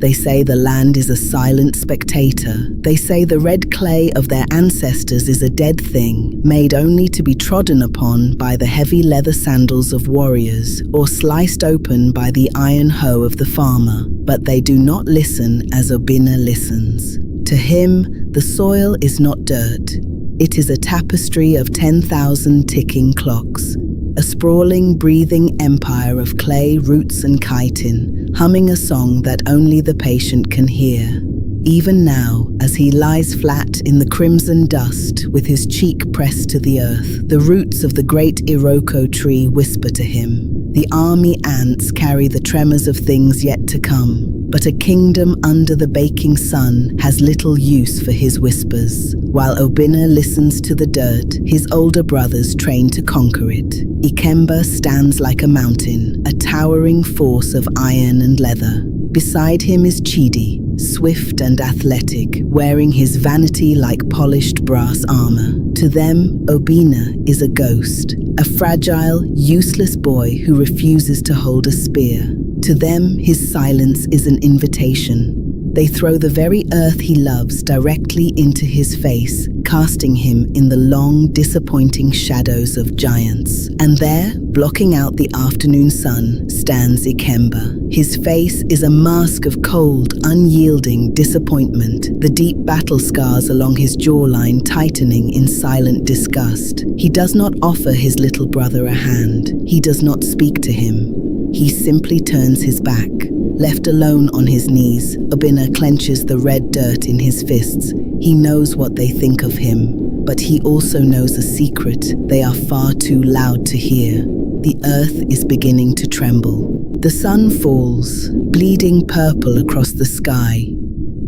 They say the land is a silent spectator. They say the red clay of their ancestors is a dead thing, made only to be trodden upon by the heavy leather sandals of warriors, or sliced open by the iron hoe of the farmer. But they do not listen as Obinna listens. To him, the soil is not dirt. It is a tapestry of 10,000 ticking clocks. A sprawling, breathing empire of clay, roots and chitin, humming a song that only the patient can hear. Even now, as he lies flat in the crimson dust, with his cheek pressed to the earth, the roots of the great Iroko tree whisper to him. The army ants carry the tremors of things yet to come, but a kingdom under the baking sun has little use for his whispers. While Obinna listens to the dirt, his older brothers train to conquer it. Ikemba stands like a mountain, a towering force of iron and leather. Beside him is Chidi, swift and athletic, wearing his vanity like polished brass armor. To them, Obinna is a ghost, a fragile, useless boy who refuses to hold a spear. To them, his silence is an invitation. They throw the very earth he loves directly into his face, casting him in the long, disappointing shadows of giants. And there, blocking out the afternoon sun, stands Ikemba. His face is a mask of cold, unyielding disappointment, the deep battle scars along his jawline tightening in silent disgust. He does not offer his little brother a hand. He does not speak to him. He simply turns his back. Left alone on his knees, Obinna clenches the red dirt in his fists. He knows what they think of him, but he also knows a secret they are far too loud to hear. The earth is beginning to tremble. The sun falls, bleeding purple across the sky.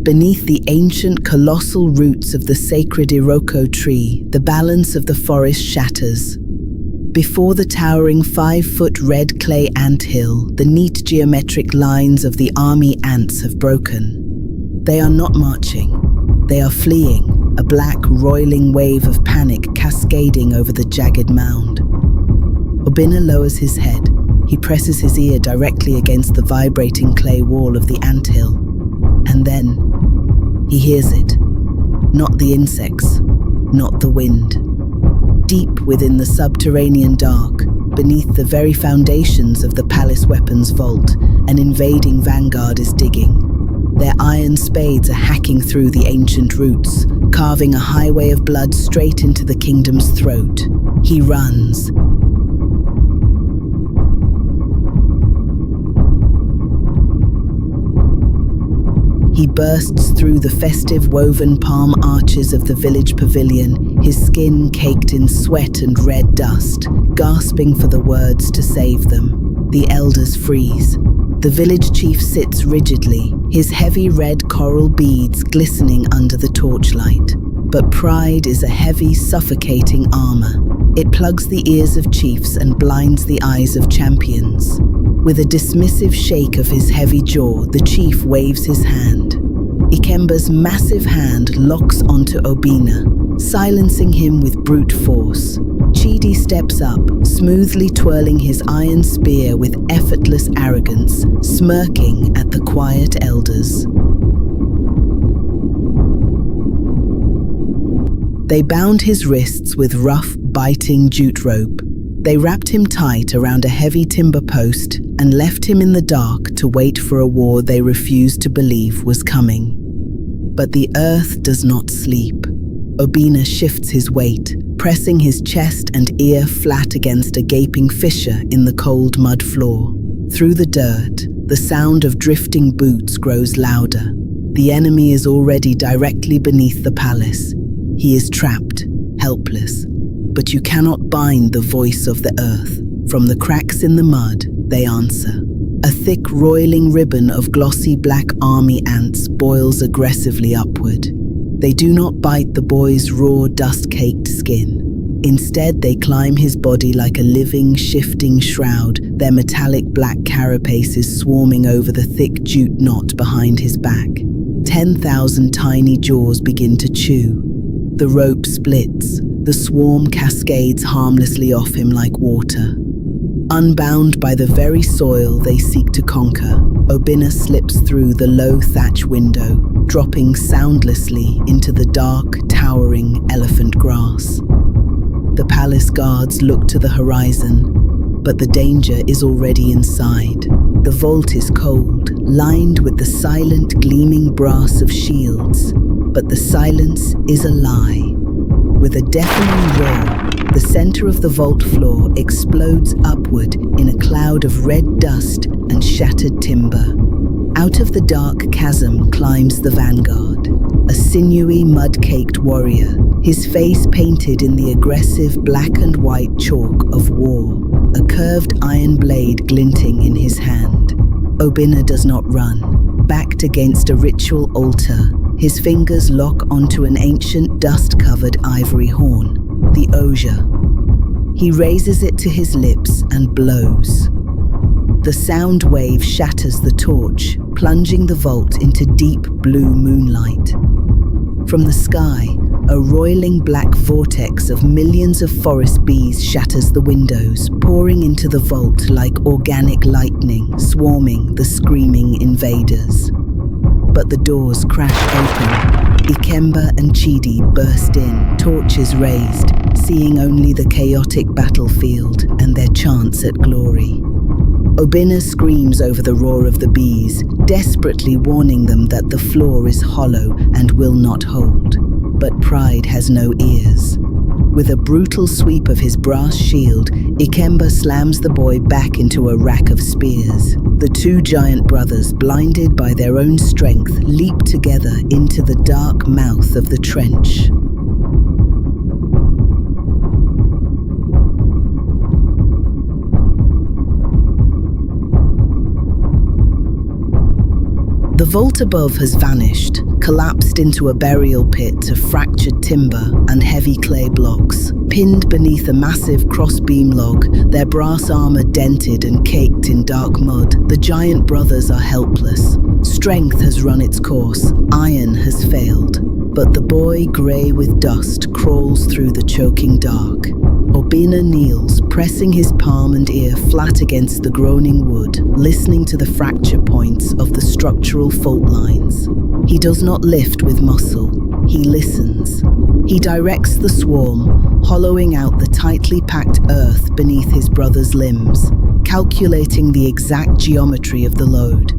Beneath the ancient colossal roots of the sacred Iroko tree, the balance of the forest shatters. Before the towering 5-foot red clay anthill, the neat geometric lines of the army ants have broken. They are not marching. They are fleeing, a black, roiling wave of panic cascading over the jagged mound. Obinna lowers his head. He presses his ear directly against the vibrating clay wall of the anthill. And then, he hears it. Not the insects, not the wind. Deep within the subterranean dark, beneath the very foundations of the palace weapons vault, an invading vanguard is digging. Their iron spades are hacking through the ancient roots, carving a highway of blood straight into the kingdom's throat. He runs. He bursts through the festive woven palm arches of the village pavilion, his skin caked in sweat and red dust, gasping for the words to save them. The elders freeze. The village chief sits rigidly, his heavy red coral beads glistening under the torchlight. But pride is a heavy, suffocating armor. It plugs the ears of chiefs and blinds the eyes of champions. With a dismissive shake of his heavy jaw, the chief waves his hand. Ikemba's massive hand locks onto Obinna, silencing him with brute force. Chidi steps up, smoothly twirling his iron spear with effortless arrogance, smirking at the quiet elders. They bound his wrists with rough, biting jute rope. They wrapped him tight around a heavy timber post and left him in the dark to wait for a war they refused to believe was coming. But the earth does not sleep. Obinna shifts his weight, pressing his chest and ear flat against a gaping fissure in the cold mud floor. Through the dirt, the sound of drifting boots grows louder. The enemy is already directly beneath the palace. He is trapped, helpless. But you cannot bind the voice of the earth. From the cracks in the mud, they answer. A thick, roiling ribbon of glossy black army ants boils aggressively upward. They do not bite the boy's raw, dust-caked skin. Instead, they climb his body like a living, shifting shroud, their metallic black carapaces swarming over the thick jute knot behind his back. 10,000 tiny jaws begin to chew. The rope splits. The swarm cascades harmlessly off him like water. Unbound by the very soil they seek to conquer, Obinna slips through the low thatch window, dropping soundlessly into the dark, towering elephant grass. The palace guards look to the horizon, but the danger is already inside. The vault is cold, lined with the silent, gleaming brass of shields, but the silence is a lie. With a deafening roar, the center of the vault floor explodes upward in a cloud of red dust and shattered timber. Out of the dark chasm climbs the vanguard, a sinewy, mud-caked warrior, his face painted in the aggressive black and white chalk of war, a curved iron blade glinting in his hand. Obinna does not run. Backed against a ritual altar, his fingers lock onto an ancient dust-covered ivory horn, the osier. He raises it to his lips and blows. The sound wave shatters the torch, plunging the vault into deep blue moonlight. From the sky, a roiling black vortex of millions of forest bees shatters the windows, pouring into the vault like organic lightning, swarming the screaming invaders. But the doors crash open. Ikemba and Chidi burst in, torches raised, seeing only the chaotic battlefield and their chants at glory. Obinna screams over the roar of the bees, desperately warning them that the floor is hollow and will not hold. But pride has no ears. With a brutal sweep of his brass shield, Ikemba slams the boy back into a rack of spears. The two giant brothers, blinded by their own strength, leap together into the dark mouth of the trench. The vault above has vanished, collapsed into a burial pit of fractured timber and heavy clay blocks. Pinned beneath a massive crossbeam log, their brass armor dented and caked in dark mud, the giant brothers are helpless. Strength has run its course, iron has failed. But the boy, grey with dust, crawls through the choking dark. Obinna kneels, pressing his palm and ear flat against the groaning wood, listening to the fracture points of the structural fault lines. He does not lift with muscle, he listens. He directs the swarm, hollowing out the tightly packed earth beneath his brother's limbs, calculating the exact geometry of the load.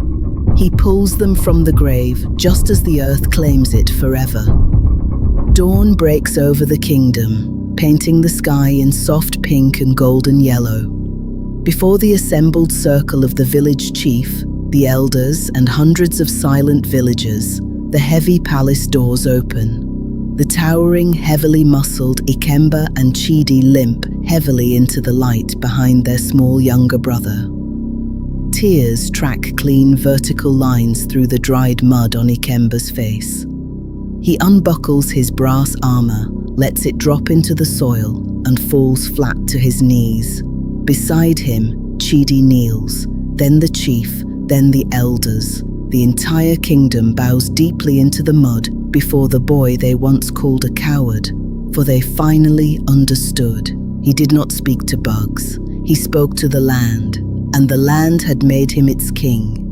He pulls them from the grave just as the earth claims it forever. Dawn breaks over the kingdom, painting the sky in soft pink and golden yellow. Before the assembled circle of the village chief, the elders, and hundreds of silent villagers, the heavy palace doors open. The towering, heavily muscled Ikemba and Chidi limp heavily into the light behind their small younger brother. Tears track clean vertical lines through the dried mud on Ikemba's face. He unbuckles his brass armor, lets it drop into the soil, and falls flat to his knees. Beside him, Chidi kneels, then the chief, then the elders. The entire kingdom bows deeply into the mud before the boy they once called a coward, for they finally understood. He did not speak to bugs. He spoke to the land, and the land had made him its king.